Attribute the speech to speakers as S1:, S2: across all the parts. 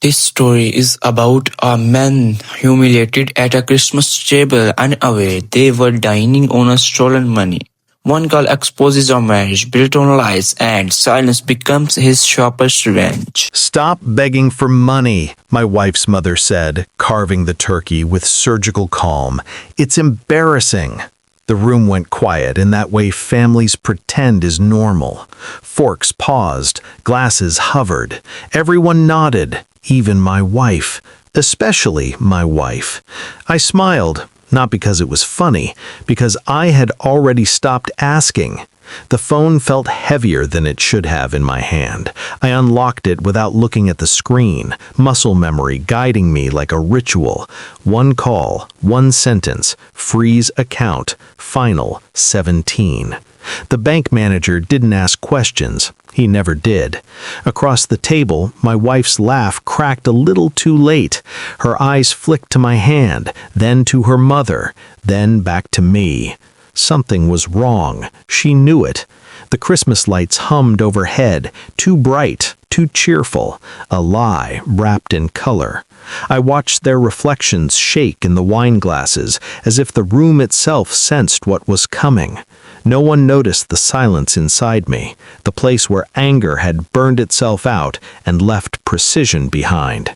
S1: This story is about a man humiliated at a Christmas table unaware they were dining on a stolen money. One call exposes a marriage built on lies, and silence becomes his sharpest revenge.
S2: "Stop begging for money," my wife's mother said, carving the turkey with surgical calm. "It's embarrassing." The room went quiet, in that way families pretend is normal. Forks paused, glasses hovered. Everyone nodded, even my wife, especially my wife. I smiled, not because it was funny, because I had already stopped asking. The phone felt heavier than it should have in my hand. I unlocked it without looking at the screen, muscle memory guiding me like a ritual. One call, one sentence, freeze account, final 17. The bank manager didn't ask questions. He never did. Across the table, my wife's laugh cracked a little too late. Her eyes flicked to my hand, then to her mother, then back to me. Something was wrong. She knew it. The Christmas lights hummed overhead, too bright, too cheerful, a lie wrapped in color. I watched their reflections shake in the wine glasses, as if the room itself sensed what was coming. No one noticed the silence inside me, the place where anger had burned itself out and left precision behind.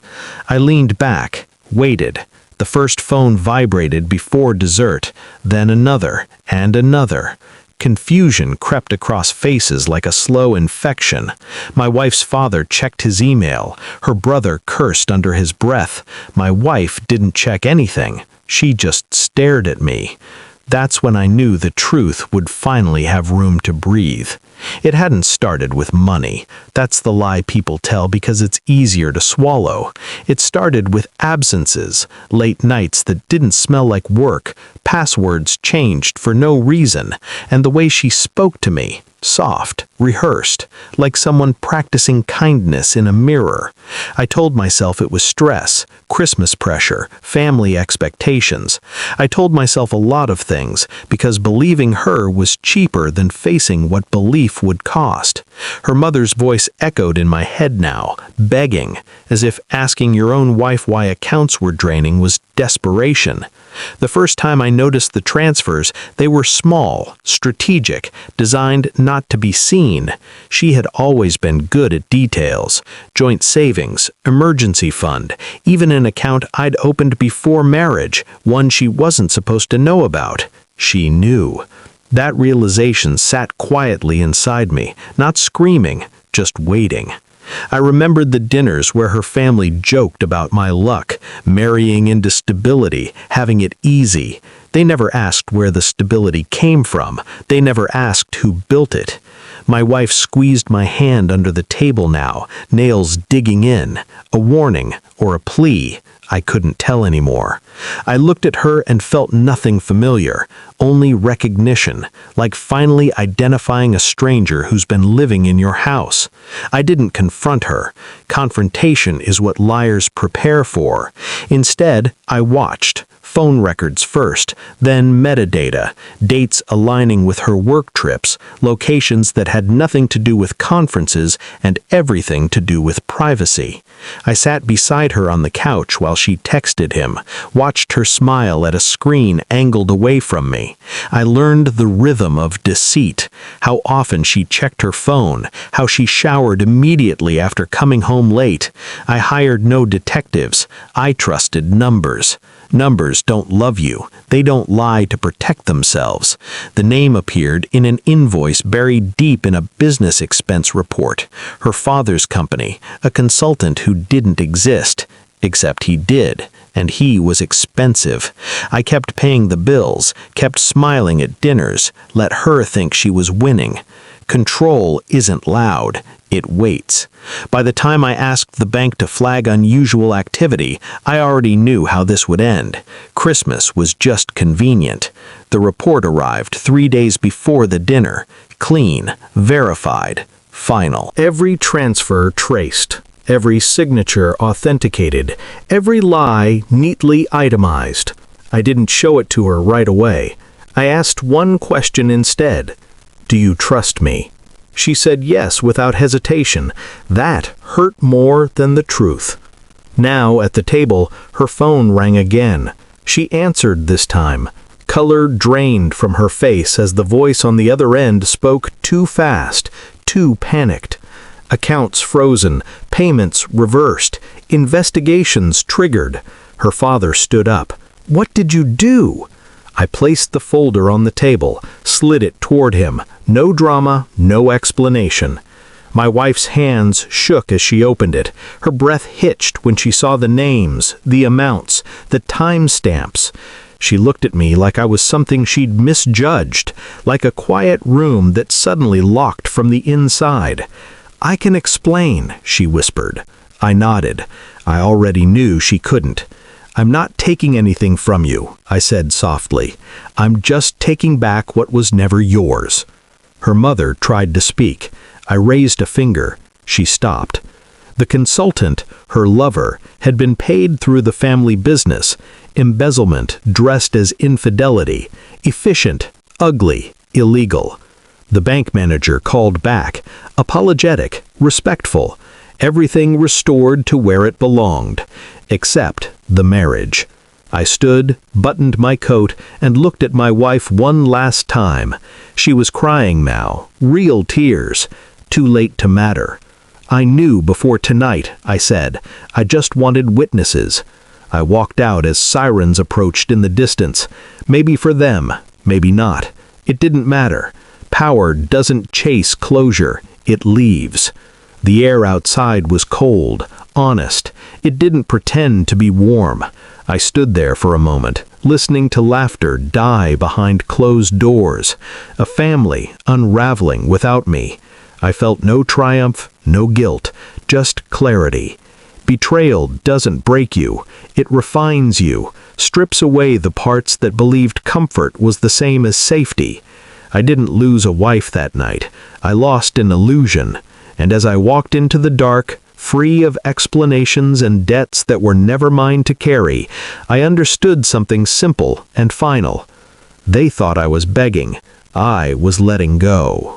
S2: I leaned back, waited. The first phone vibrated before dessert, then another and another. Confusion crept across faces like a slow infection. My wife's father checked his email. Her brother cursed under his breath. My wife didn't check anything. She just stared at me. That's when I knew the truth would finally have room to breathe. It hadn't started with money. That's the lie people tell because it's easier to swallow. It started with absences, late nights that didn't smell like work, passwords changed for no reason, and the way she spoke to me, soft, rehearsed, like someone practicing kindness in a mirror. I told myself it was stress, Christmas pressure, family expectations. I told myself a lot of things because believing her was cheaper than facing what belief would cost. Her mother's voice echoed in my head now, begging, as if asking your own wife why accounts were draining was desperation. The first time I noticed the transfers, they were small, strategic, designed not to be seen. She had always been good at details. Joint savings, emergency fund, even an account I'd opened before marriage, one she wasn't supposed to know about. She knew. That realization sat quietly inside me, not screaming, just waiting. I remembered the dinners where her family joked about my luck, marrying into stability, having it easy. They never asked where the stability came from. They never asked who built it. My wife squeezed my hand under the table now, nails digging in. A warning or a plea. I couldn't tell anymore. I looked at her and felt nothing familiar, only recognition, like finally identifying a stranger who's been living in your house. I didn't confront her. Confrontation is what liars prepare for. Instead, I watched. Phone records first, then metadata, dates aligning with her work trips, locations that had nothing to do with conferences and everything to do with privacy. I sat beside her on the couch while she texted him, watched her smile at a screen angled away from me. I learned the rhythm of deceit, how often she checked her phone, how she showered immediately after coming home late. I hired no detectives. I trusted numbers. Numbers don't love you. They don't lie to protect themselves. The name appeared in an invoice buried deep in a business expense report. Her father's company, a consultant who didn't exist. Except he did, and he was expensive. I kept paying the bills, kept smiling at dinners, let her think she was winning. Control isn't loud, it waits. By the time I asked the bank to flag unusual activity, I already knew how this would end. Christmas was just convenient. The report arrived 3 days before the dinner. Clean, verified, final. Every transfer traced. Every signature authenticated. Every lie neatly itemized. I didn't show it to her right away. I asked one question instead. Do you trust me? She said yes without hesitation. That hurt more than the truth. Now, at the table, her phone rang again. She answered this time. Color drained from her face as the voice on the other end spoke too fast, too panicked. Accounts frozen, payments reversed, investigations triggered. Her father stood up. "What did you do?" I placed the folder on the table, slid it toward him. No drama, no explanation. My wife's hands shook as she opened it. Her breath hitched when she saw the names, the amounts, the timestamps. She looked at me like I was something she'd misjudged, like a quiet room that suddenly locked from the inside. "I can explain," she whispered. I nodded. I already knew she couldn't. "I'm not taking anything from you," I said softly. "I'm just taking back what was never yours." Her mother tried to speak. I raised a finger. She stopped. The consultant, her lover, had been paid through the family business. Embezzlement dressed as infidelity. Efficient, ugly, illegal. The bank manager called back, apologetic, respectful. Everything restored to where it belonged, except the marriage. I stood, buttoned my coat, and looked at my wife one last time. She was crying now, real tears. Too late to matter. "I knew before tonight," I said. "I just wanted witnesses." I walked out as sirens approached in the distance. Maybe for them, maybe not. It didn't matter. Power doesn't chase closure, it leaves. The air outside was cold, honest. It didn't pretend to be warm. I stood there for a moment, listening to laughter die behind closed doors. A family unraveling without me. I felt no triumph, no guilt, just clarity. Betrayal doesn't break you. It refines you, strips away the parts that believed comfort was the same as safety. I didn't lose a wife that night. I lost an illusion. And as I walked into the dark, free of explanations and debts that were never mine to carry, I understood something simple and final. They thought I was begging. I was letting go.